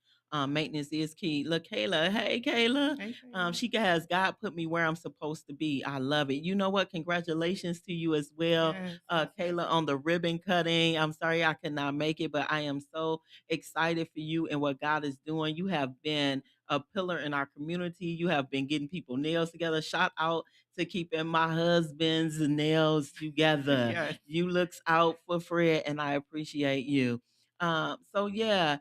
Maintenance is key. Look, Kayla. Hey, Kayla. Hey, Kayla. She has God put me where I'm supposed to be. I love it. You know what? Congratulations to you as well, Yes, yes, yes. Kayla, on the ribbon cutting. I'm sorry I could not make it, but I am so excited for you and what God is doing. You have been a pillar in our community. You have been getting people nails together. Shout out to keeping my husband's nails together. Yes. You looks out for Fred, and I appreciate you. So yeah,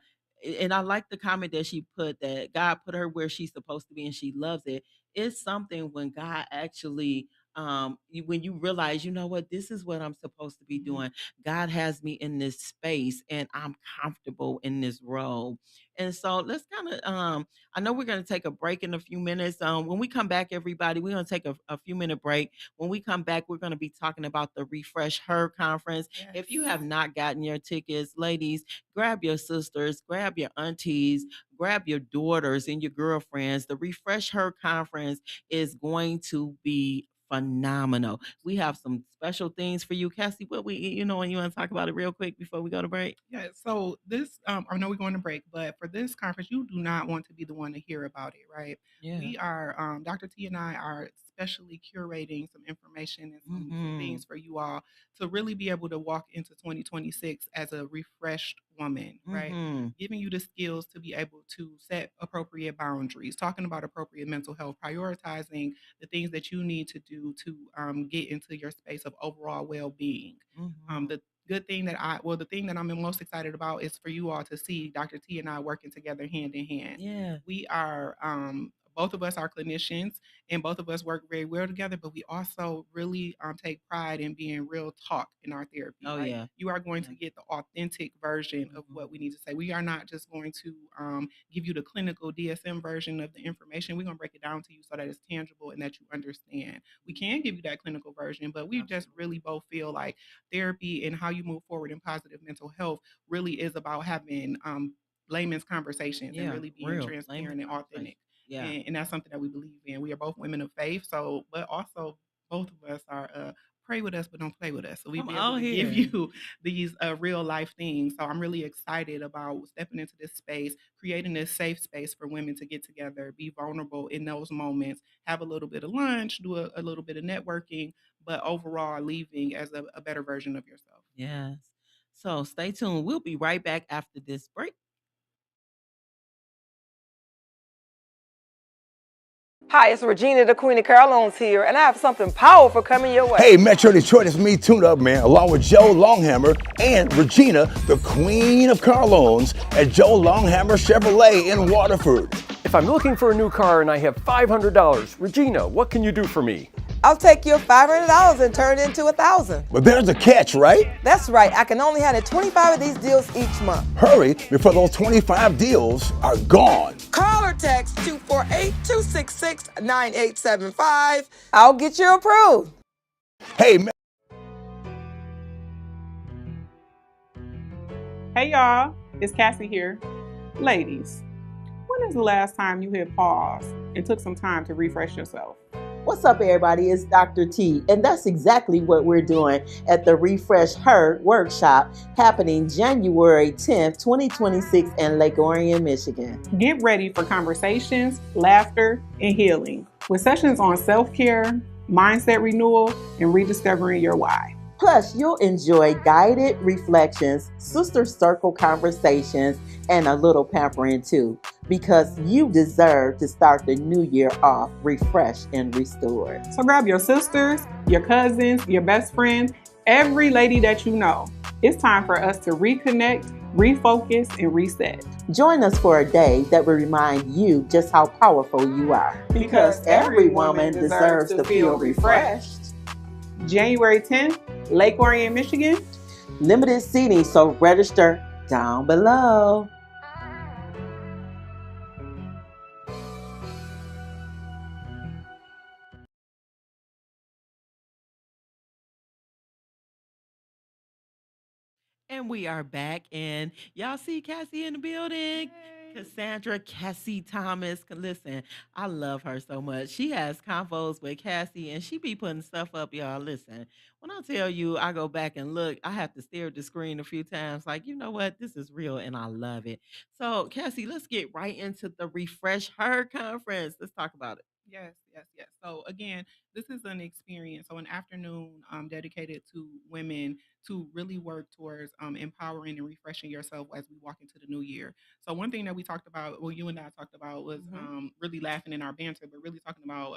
and I like the comment that she put that God put her where she's supposed to be, and she loves it. It's something when God actually. When you realize, you know what, this is what I'm supposed to be Mhm. doing. God has me in this space and I'm comfortable in this role. And so let's kind of I know we're going to take a break in a few minutes. When we come back, everybody, we're going to take a few minute break. When we come back, we're going to be talking about the Refresh Her conference. If you Yes. have not gotten your tickets, ladies, grab your sisters, grab your aunties, grab your daughters and your girlfriends. The Refresh Her conference is going to be phenomenal. We have some special things for you, Cassie. What when you want to talk about it real quick before we go to break? Yeah, so this, I know we're going to break, but for this conference, you do not want to be the one to hear about it, right? Yeah. We are, Dr. T and I are specially curating some information and some Hmm. things for you all to really be able to walk into 2026 as a refreshed woman, right? Hmm. Giving you the skills to be able to set appropriate boundaries, talking about appropriate mental health, prioritizing the things that you need to do to get into your space of overall well being. Hmm. The good thing that the thing that I'm most excited about is for you all to see Dr. T and I working together hand in hand. Yeah. We are both of us are clinicians and both of us work very well together, but we also really take pride in being real talk in our therapy, Oh, right? yeah. You are going Yeah. to get the authentic version of Mhm. what we need to say. We are not just going to give you the clinical DSM version of the information. We're going to break it down to you so that it's tangible and that you understand. We can give you that clinical version, but we just Absolutely. really both feel like therapy and how you move forward in positive mental health really is about having layman's conversations and Yeah, really being real layman transparent and conversation. authentic. Yeah. And that's something that we believe in. We are both women of faith, so but also both of us are pray with us, but don't play with us. So we Come be able on to give here. you these real life things. So I'm really excited about stepping into this space, creating this safe space for women to get together, be vulnerable in those moments, have a little bit of lunch, do a little bit of networking, but overall leaving as a better version of yourself. Yes. So stay tuned. We'll be right back after this break. Hi, it's Regina, the Queen of Carlones here, and I have something powerful coming your way. Hey, Metro Detroit, it's me, Tune Up Man, along with Joe Longhammer and Regina, the Queen of Carlones, at Joe Longhammer Chevrolet in Waterford. If I'm looking for a new car and I have $500, Regina, what can you do for me? I'll take your $500 and turn it into $1,000. But there's a catch, right? That's right, I can only handle 25 of these deals each month. Hurry before those 25 deals are gone. Call or text 248-266-9875. I'll get you approved. Hey, Hey y'all, it's Cassie here. Ladies, when is the last time you hit pause and took some time to refresh yourself? What's up, everybody? It's Dr. T, and that's exactly what we're doing at the Refresh Her workshop happening January 10th, 2026 in Lake Orion, Michigan. Get ready for conversations, laughter, and healing with sessions on self-care, mindset renewal, and rediscovering your why. Plus, you'll enjoy guided reflections, sister circle conversations, and a little pampering too, because you deserve to start the new year off refreshed and restored. So grab your sisters, your cousins, your best friends, every lady that you know. It's time for us to reconnect, refocus, and reset. Join us for a day that will remind you just how powerful you are. Because every woman deserves to feel refreshed. January 10th, Lake Orion, Michigan. Limited seating, so register down below. And we are back. And y'all see Cassie in the building? Cassandra Cassie Thomas. Listen, I love her so much. She has convos with Cassie and she be putting stuff up, y'all. Listen, when I tell you I go back and look, I have to stare at the screen a few times. Like, you know what? This is real and I love it. So, Cassie, let's get right into the Refresh Her conference. Let's talk about it. Yes, yes, yes. So again, this is an experience, so an afternoon dedicated to women to really work towards empowering and refreshing yourself as we walk into the new year. So one thing that we talked about, well, you and I talked about, was really laughing in our banter, but really talking about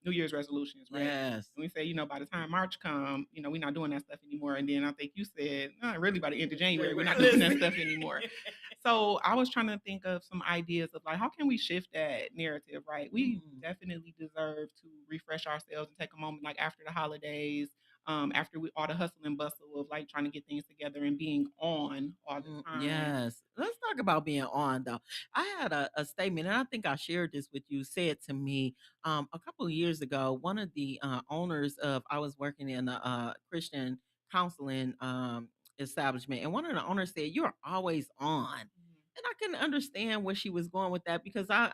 New Year's resolutions, right? Yes. And we say, by the time March come, we're not doing that stuff anymore. And then I think you said, no, really by the end of January, we're not doing that stuff anymore. So I was trying to think of some ideas of like, how can we shift that narrative, right? We definitely deserve to refresh ourselves and take a moment like after the holidays, after we all the hustle and bustle of like trying to get things together and being on all the time. Yes. Let's talk about being on though. I had a statement, and I think I shared this with you, said to me a couple of years ago. One of the owners of, I was working in a Christian counseling establishment, and one of the owners said, "You're always on." And I couldn't understand where she was going with that because I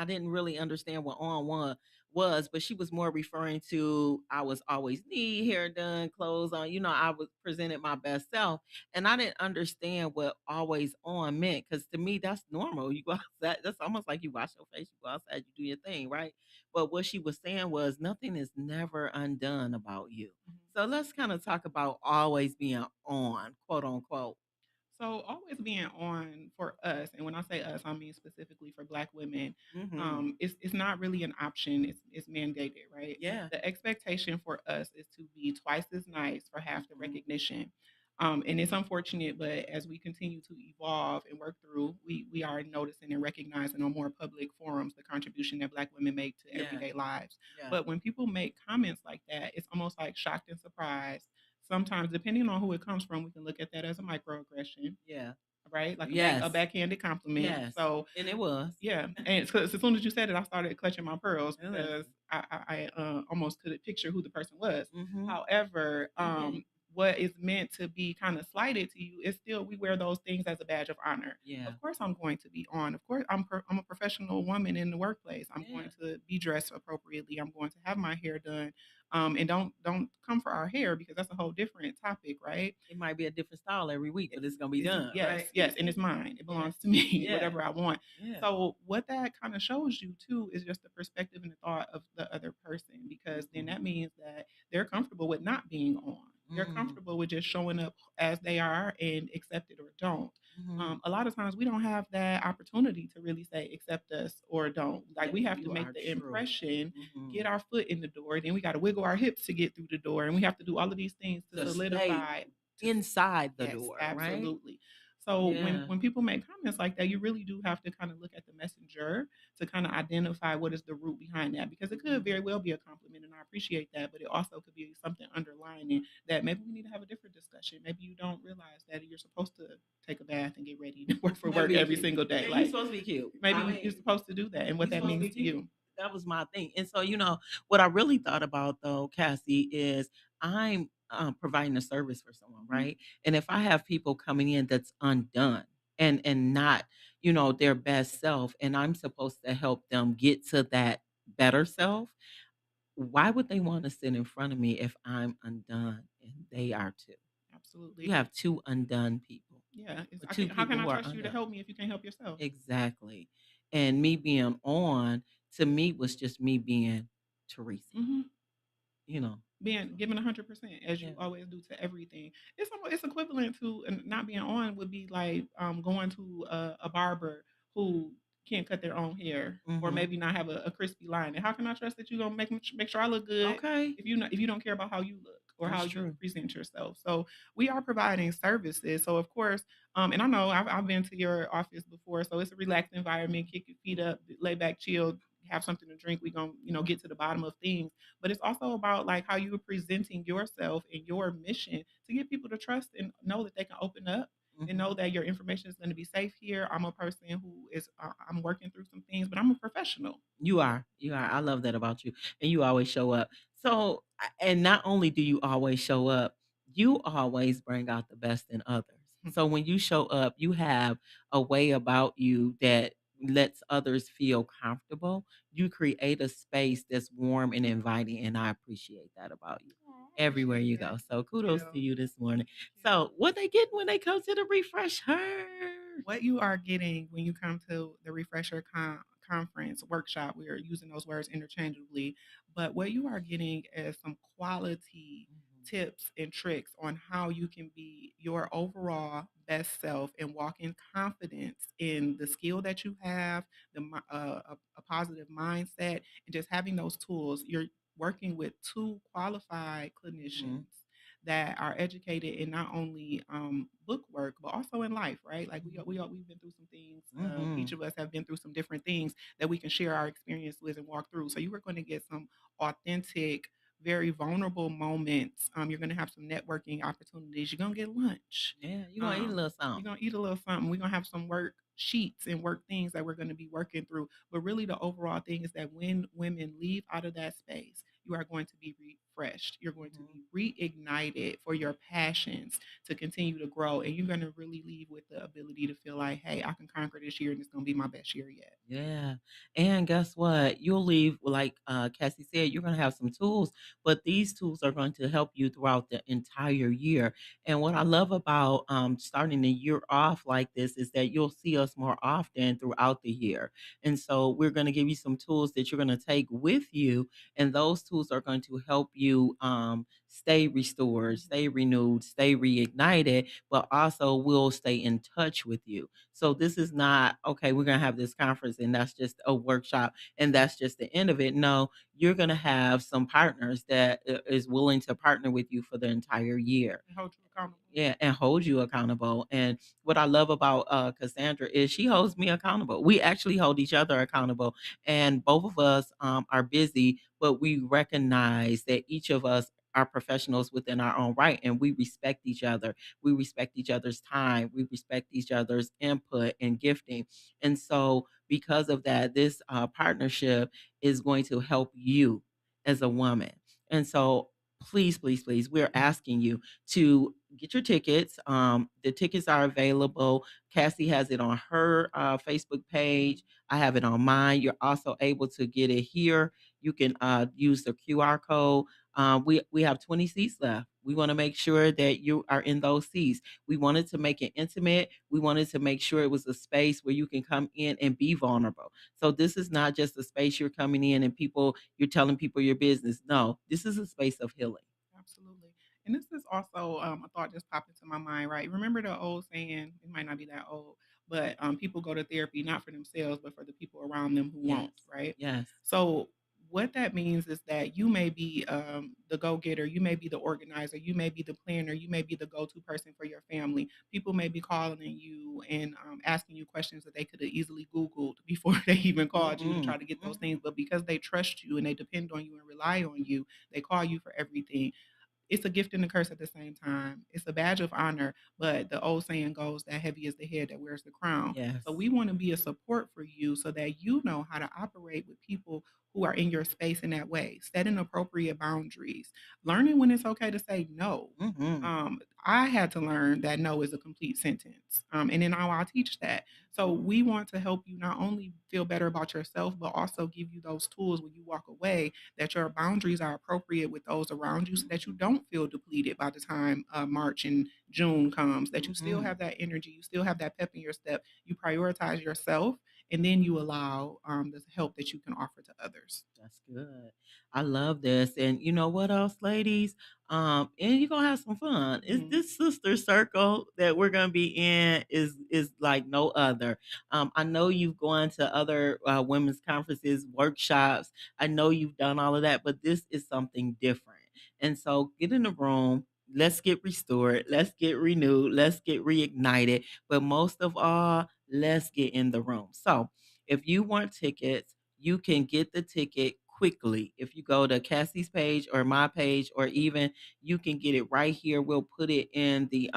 didn't really understand what on one was, but she was more referring to I was always neat, hair done, clothes on, I was presented my best self. And I didn't understand what always on meant because to me that's normal. You go outside, that's almost like you wash your face, you go outside, you do your thing, right? But what she was saying was nothing is never undone about you. So let's kind of talk about always being on, quote unquote. So always being on for us, and when I say us, I mean specifically for Black women. It's not really an option. It's mandated, right? Yeah. The expectation for us is to be twice as nice for half the recognition. And it's unfortunate, but as we continue to evolve and work through, we are noticing and recognizing on more public forums the contribution that Black women make to Yeah. everyday lives. Yeah. But when people make comments like that, it's almost like shocked and surprised. Sometimes, depending on who it comes from, we can look at that as a microaggression, Yeah. right? Like a Yes. backhanded compliment. Yes. So And it was. yeah, and so as soon as you said it, I started clutching my pearls Really? because I almost couldn't picture who the person was. Mm-hmm. However, Mhm. what is meant to be kind of slighted to you is still we wear those things as a badge of honor. Yeah. Of course, I'm going to be on. Of course, I'm a professional woman in the workplace. I'm Yeah. going to be dressed appropriately. I'm going to have my hair done. And don't come for our hair because that's a whole different topic, right? It might be a different style every week, but it's gonna be It's done, yes, right? yes, and it's mine. It Yeah. belongs to me, Yeah. whatever I want. Yeah. So what that kind of shows you too is just the perspective and the thought of the other person, because then that means that they're comfortable with not being on. They're Mhm. comfortable with just showing up as they are and accept it or don't. Mhm. A lot of times we don't have that opportunity to really say accept us or don't. Like Yeah, we have to you make are the true. impression, Mhm. get our foot in the door, then we got to wiggle our hips to get through the door, and we have to do all of these things to To stay solidify inside the yes, door, right? absolutely. So Yeah. when people make comments like that, you really do have to kind of look at the messenger to kind of identify what is the root behind that, because it could very well be a compliment, and I appreciate that, but it also could be something underlying it that maybe we need to have a different discussion. Maybe you don't realize that you're supposed to take a bath and get ready to work for And work be every cute. single Yeah, day. you're Like supposed to be cute. maybe I you're mean, supposed to do that, and what you're that supposed to means be to cute. you. That was my thing. And so, what I really thought about though, Cassie, is I'm providing a service for someone, Mhm. right? And if I have people coming in that's undone and not, their best self, and I'm supposed to help them get to that better self, why would they want to sit in front of me if I'm undone and they are too? Absolutely. You have two undone people, Yeah. or I two can, how can people I who are trust you to undone. help me if you can't help yourself? Exactly. And me being on to me was just me being Teresa, Hmm. you know. Being So, given 100% as yeah. you always do to everything. It's equivalent to, and not being on would be like going to a barber who can't cut their own hair or Mhm. maybe not have a crispy line. And how can I trust that you're gonna make sure I look good Okay. if you don't care about how you look or how That's you true. present yourself? So we are providing services. So of course, and I know I've been to your office before, so it's a relaxed environment. Kick your feet up, lay back, chill, have something to drink. We gonna get to the bottom of things, but it's also about like how you're presenting yourself and your mission to get people to trust and know that they can open up and know Mhm. that your information is going to be safe here. I'm a person who is I'm working through some things, but I'm a professional. You are. You are. I love that about you. And you always show up. So, and not only do you always show up, you always bring out the best in others. So when you show up, you have a way about you that lets others feel comfortable. You create a space that's warm and inviting, and I appreciate that about you Aw, I everywhere appreciate you that. go. So Thank kudos to you. you this morning. Thank you. So what they get when they come to the Refresh Her? What you are getting when you come to the Refresher Conference workshop, we are using those words interchangeably, but what you are getting is some quality Mhm. tips and tricks on how you can be your overall best self and walk in confidence in the skill that you have, a positive mindset, and just having those tools. You're working with two qualified Mhm. clinicians that are educated in not only book work but also in life, right? Like we've been through some things. Each Mhm. of us have been through some different things that we can share our experience with and walk through. So you are going to get some authentic, very vulnerable moments. You're going to have some networking opportunities. You're going to get lunch. Yeah, you're gonna eat a little You're something. going to eat a little something. We're going to have some work sheets and work things that we're going to be working through. But really, the overall thing is that when women leave out of that space, you are going to be refreshed. You're going to Mhm. be reignited for your passions to continue to grow. And you're going to really leave with the ability to feel like, hey, I can conquer this year and it's going to be my best year yet. Yeah. And guess what? You'll leave, like Cassie said, you're going to have some tools, but these tools are going to help you throughout the entire year. And what I love about starting the year off like this is that you'll see us more often throughout the year. And so we're going to give you some tools that you're going to take with you. And those tools are going to help you stay restored, stay renewed, stay reignited, but also we'll stay in touch with you. So this is not, okay, we're going to have this conference and that's just a workshop and that's just the end of it. No, you're going to have some partners that is willing to partner with you for the entire year. And hold you accountable. Yeah, and hold you accountable. And what I love about Cassandra is she holds me accountable. We actually hold each other accountable, and both of us are busy, but we recognize that each of us are professionals within our own right, and we respect each other. We respect each other's time. We respect each other's input and gifting. And so, because of that, this partnership is going to help you as a woman. And so, please, please, please, we're asking you to get your tickets. The tickets are available. Cassie has it on her Facebook page. I have it on mine. You're also able to get it here. You can use the QR code. We have 20 seats left. We want to make sure that you are in those seats. We wanted to make it intimate. We wanted to make sure it was a space where you can come in and be vulnerable. So this is not just a space you're coming in and you're telling people your business. No, this is a space of healing. Absolutely. And this is also a thought just popped into my mind, right? Remember the old saying, it might not be that old, but people go to therapy not for themselves, but for the people around them who Yes. won't, right? Yes. So what that means is that you may be the go-getter, you may be the organizer, you may be the planner, you may be the go-to person for your family. People may be calling you and asking you questions that they could have easily Googled before they even called you to try to get those things. But because they trust you and they depend on you and rely on you, they call you for everything. It's a gift and a curse at the same time. It's a badge of honor, but the old saying goes that heavy is the head that wears the crown. Yes. So we want to be a support for you so that you know how to operate with people who are in your space in that way, setting appropriate boundaries, learning when it's okay to say no. I had to learn that no is a complete sentence. And then I teach that. So we want to help you not only feel better about yourself, but also give you those tools when you walk away that your boundaries are appropriate with those around you so that you don't feel depleted by the time March and June comes, that you still have that energy, you still have that pep in your step, you prioritize yourself, and then you allow the help that you can offer to others. That's good. I love this. And you know what else, ladies? And you're gonna have some fun. Is Mhm. this sister circle that we're gonna be in is like no other. I know you've gone to other women's conferences, workshops. I know you've done all of that, but this is something different. And so get in the room. Let's get restored. Let's get renewed. Let's get reignited. But most of all, let's get in the room. So if you want tickets, you can get the ticket quickly. If you go to Cassie's page or my page, or even you can get it right here. We'll put it in the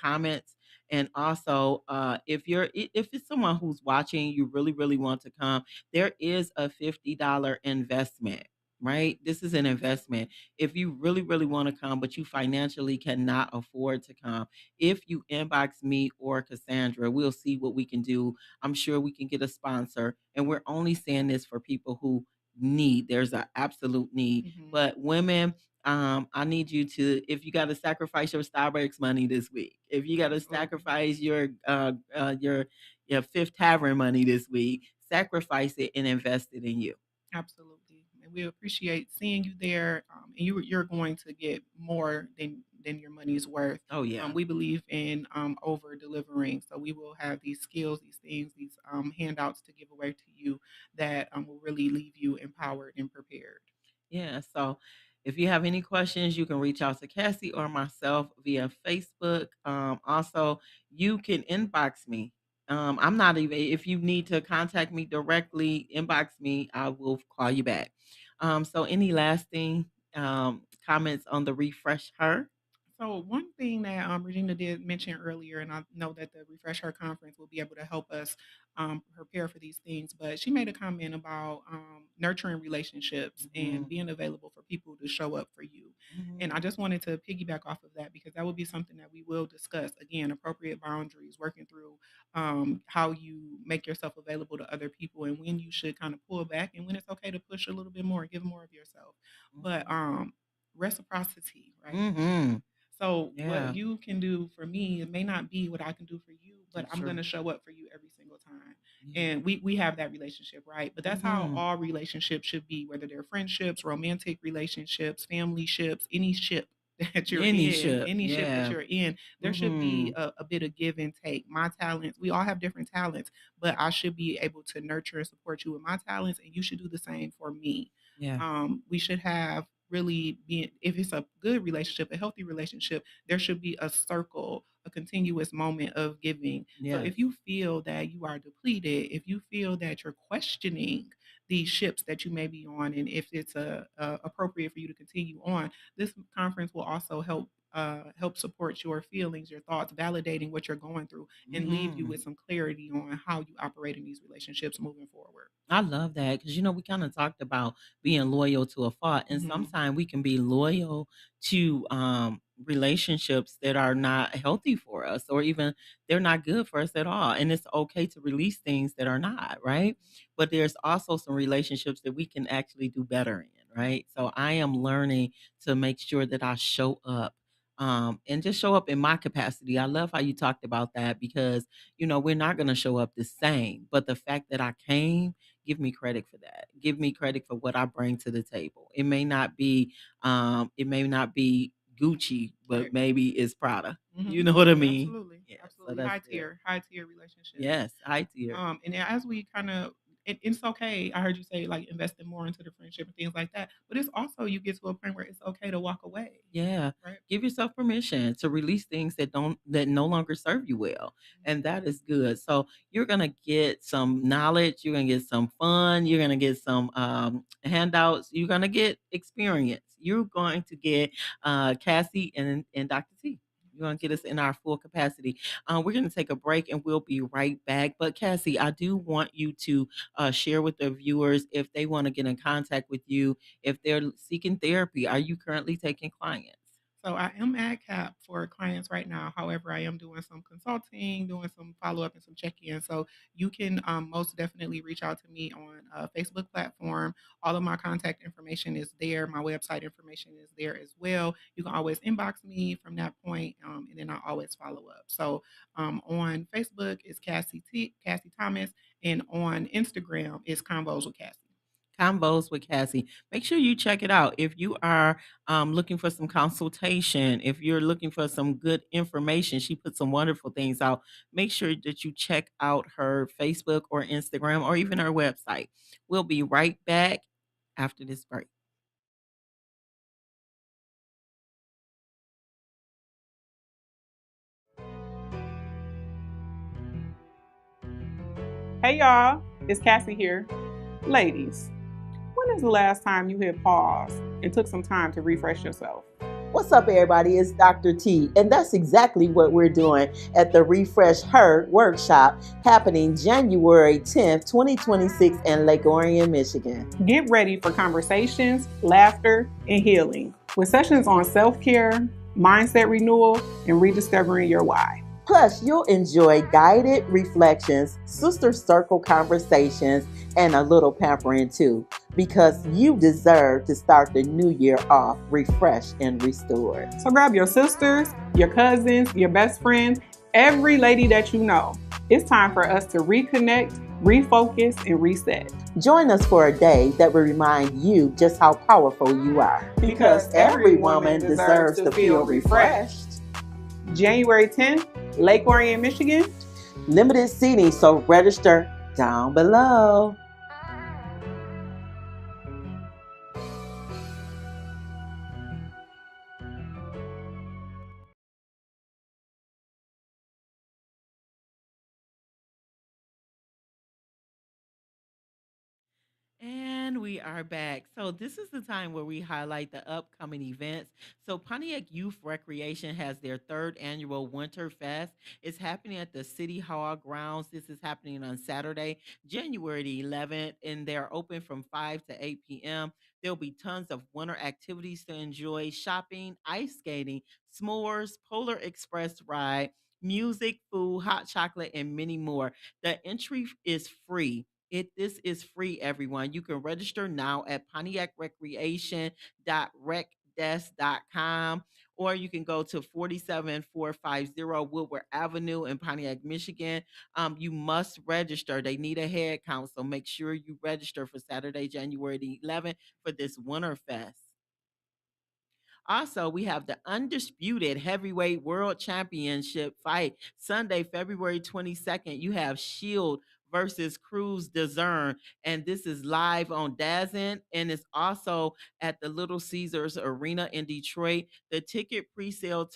comments. And also, if it's someone who's watching, you really, really want to come, there is a $50 investment. Right? This is an investment. If you really, really want to come, but you financially cannot afford to come, if you inbox me or Cassandra, we'll see what we can do. I'm sure we can get a sponsor. And we're only saying this for people who need. There's an absolute need. Mhm. But women, I need you to, if you got to sacrifice your Starbucks money this week, if you got to Absolutely. sacrifice your Fifth Tavern money this week, sacrifice it and invest it in you. Absolutely. And we appreciate seeing you there. And you're going to get more than your money's worth. Oh yeah. We believe in over delivering. So we will have these skills, these things, these handouts to give away to you that will really leave you empowered and prepared. Yeah. So if you have any questions, you can reach out to Cassie or myself via Facebook. Also, you can inbox me. I'm not even, if you need to contact me directly, inbox me, I will call you back. So any lasting comments on the Refresh Her? So one thing that Regina did mention earlier, and I know that the Refresh Her conference will be able to help us prepare for these things, but she made a comment about nurturing relationships and being available for people to show up for you. And I just wanted to piggyback off of that because that would be something that we will discuss. Again, appropriate boundaries, working through how you make yourself available to other people and when you should kind of pull back and when it's okay to push a little bit more and give more of yourself. But reciprocity, right? Mm-hmm. So Yeah, what you can do for me, it may not be what I can do for you, but that's I'm true. gonna show up for you every single time. Yeah. And we have that relationship, right? But that's how Hmm. all relationships should be, whether they're friendships, romantic relationships, family ships, any ship that you're Any in, ship. any ship that Yeah. you're in, there should Hmm. be a bit of give and take. My talents, we all have different talents, but I should be able to nurture and support you with my talents, and you should do the same for me. Yeah. We should have really be, if it's a good relationship, a healthy relationship, there should be a circle, a continuous moment of giving. So Yes. if you feel that you are depleted, if you feel that you're questioning these ships that you may be on, and if it's appropriate for you to continue on, this conference will also help support your feelings, your thoughts, validating what you're going through, and leave you Hmm. with some clarity on how you operate in these relationships moving forward. I love that because we kind of talked about being loyal to a fault, and Hmm. sometimes we can be loyal to relationships that are not healthy for us, or even they're not good for us at all. And it's okay to release things that are not right, but there's also some relationships that we can actually do better in, right? So I am learning to make sure that I show up. And just show up in my capacity. I love how you talked about that because we're not going to show up the same, but the fact that I came, give me credit for that. Give me credit for what I bring to the table. It may not be Gucci, but Right. maybe it's Prada. You Hmm. know what I mean? Absolutely. Yeah, so Absolutely. that's good. High tier relationships. Yes, high tier. And as we kind of, it's okay. I heard you say like investing more into the friendship and things like that, but it's also you get to a point where it's okay to walk away, Yeah. right? Give yourself permission to release things that no longer serve you well. And that is good. So you're gonna get some knowledge, you're gonna get some fun, you're gonna get some handouts, you're gonna get experience. You're going to get Cassie and Dr. T. You're gonna get us in our full capacity. We're gonna take a break and we'll be right back. But Cassie, I do want you to share with the viewers if they want to get in contact with you, if they're seeking therapy. Are you currently taking clients? So I am at CAP for clients right now. However, I am doing some consulting, doing some follow up and some check in. So you can most definitely reach out to me on a Facebook platform. All of my contact information is there. My website information is there as well. You can always inbox me from that point, and then I always follow up. So on Facebook is Cassie Thomas, and on Instagram is Convos with Cassie. Combos with Cassie. Make sure you check it out. If you are looking for some consultation, if you're looking for some good information, she put some wonderful things out. Make sure that you check out her Facebook or Instagram or even her website. We'll be right back after this break. Hey y'all, it's Cassie here. Ladies, when is the last time you hit pause and took some time to refresh yourself? What's up, everybody? It's Dr. T, and that's exactly what we're doing at the Refresh Her workshop happening January 10th, 2026 in Lake Orion, Michigan. Get ready for conversations, laughter, and healing with sessions on self-care, mindset renewal, and rediscovering your why. Plus, you'll enjoy guided reflections, sister circle conversations, and a little pampering too, because you deserve to start the new year off refreshed and restored. So grab your sisters, your cousins, your best friends, every lady that you know. It's time for us to reconnect, refocus, and reset. Join us for a day that will remind you just how powerful you are. Because every woman deserves to feel refreshed. January 10th, Lake Orion, Michigan. Limited seating, so register down below. And we are back. So this is the time where we highlight the upcoming events. So Pontiac Youth Recreation has their third annual Winter Fest. It's happening at the City Hall grounds. This is happening on Saturday, January the 11th, and they're open from 5 to 8 p.m. There'll be tons of winter activities to enjoy: shopping, ice skating, s'mores, Polar Express ride, music, food, hot chocolate, and many more. The entry is free. This is free, everyone. You can register now at pontiacrecreation.rec eventdesk.com, or you can go to 47450 Woodward Avenue in Pontiac, Michigan. You must register. They need a head count, so make sure you register for Saturday, January the 11th for this Winter Fest. Also, we have the undisputed heavyweight world championship fight Sunday, February 22nd. You have Shield versus Cruz Dezern, and this is live on DAZN, and it's also at the Little Caesars Arena in Detroit. The ticket pre-sale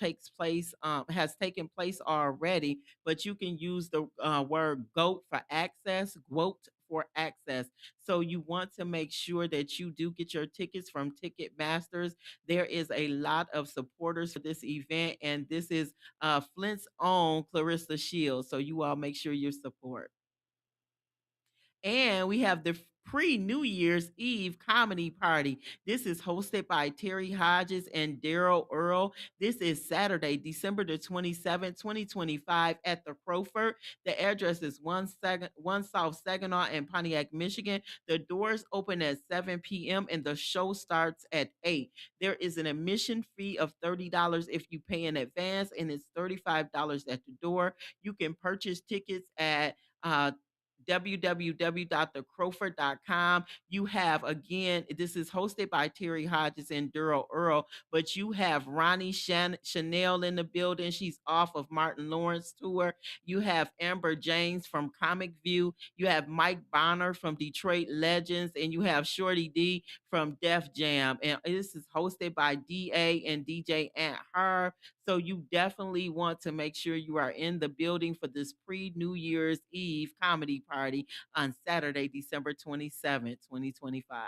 has taken place already, but you can use the word GOAT for access, GOAT for access. So you want to make sure that you do get your tickets from Ticketmasters. There is a lot of supporters for this event, and this is Flint's own Clarissa Shields. So you all make sure you support. And we have the pre-New Year's Eve comedy party. This is hosted by Terry Hodges and Daryl Earl. This is Saturday, December the 27th, 2025 at the Crowford. The address is 1 South Saginaw in Pontiac, Michigan. The doors open at 7 p.m. and the show starts at 8. There is an admission fee of $30 if you pay in advance, and it's $35 at the door. You can purchase tickets at www.thecrowford.com. You have, again, this is hosted by Terry Hodges and Daryl Earl, but you have Ronnie Chanel in the building. She's off of Martin Lawrence tour. You have Amber James from Comic View. You have Mike Bonner from Detroit Legends, and you have Shorty D from Def Jam. And this is hosted by DA and DJ Ant Harv. So you definitely want to make sure you are in the building for this pre-New Year's Eve comedy party on Saturday, December 27th, 2025.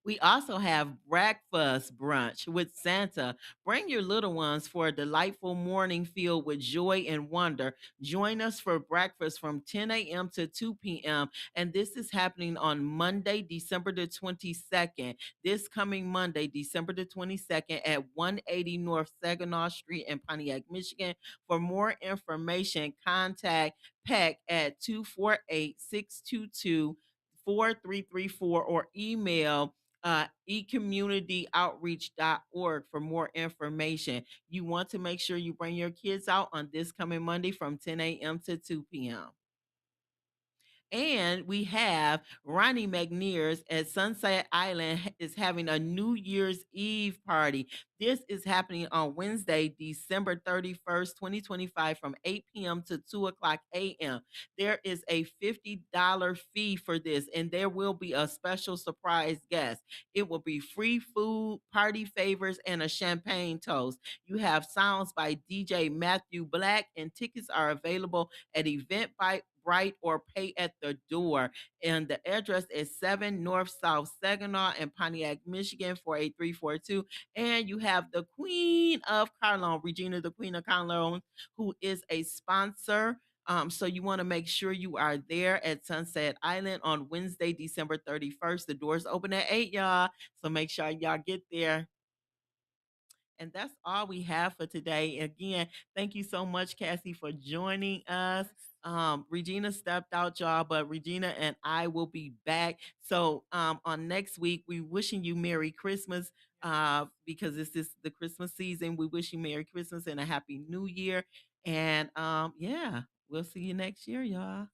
We also have breakfast brunch with Santa. Bring your little ones for a delightful morning filled with joy and wonder. Join us for breakfast from 10 a.m. to 2 p.m. And this is happening on Monday, December the 22nd. This coming Monday, December the 22nd at 180 North Saginaw Street in Pontiac, Michigan. For more information, contact Peck at 248-622-4334 or email ecommunityoutreach.org for more information. You want to make sure you bring your kids out on this coming Monday from 10 a.m. to 2 p.m. And we have Ronnie McNears at Sunset Island is having a New Year's Eve party. This is happening on Wednesday, December 31st, 2025 from 8 p.m. to 2 o'clock a.m. There is a $50 fee for this, and there will be a special surprise guest. It will be free food, party favors, and a champagne toast. You have sounds by DJ Matthew Black, and tickets are available at Eventbrite or pay at the door. And the address is 7 North South Saginaw in Pontiac, Michigan, 48342. And you have the Queen of Carlone, Regina, the Queen of Carlone, who is a sponsor. So you want to make sure you are there at Sunset Island on Wednesday, December 31st. The doors open at 8, y'all. So make sure y'all get there. And that's all we have for today. Again, thank you so much, Cassie, for joining us. Regina stepped out, y'all, but Regina and I will be back. So on next week, we wishing you Merry Christmas because this is the Christmas season. We wish you Merry Christmas and a Happy New Year. And yeah, we'll see you next year, y'all.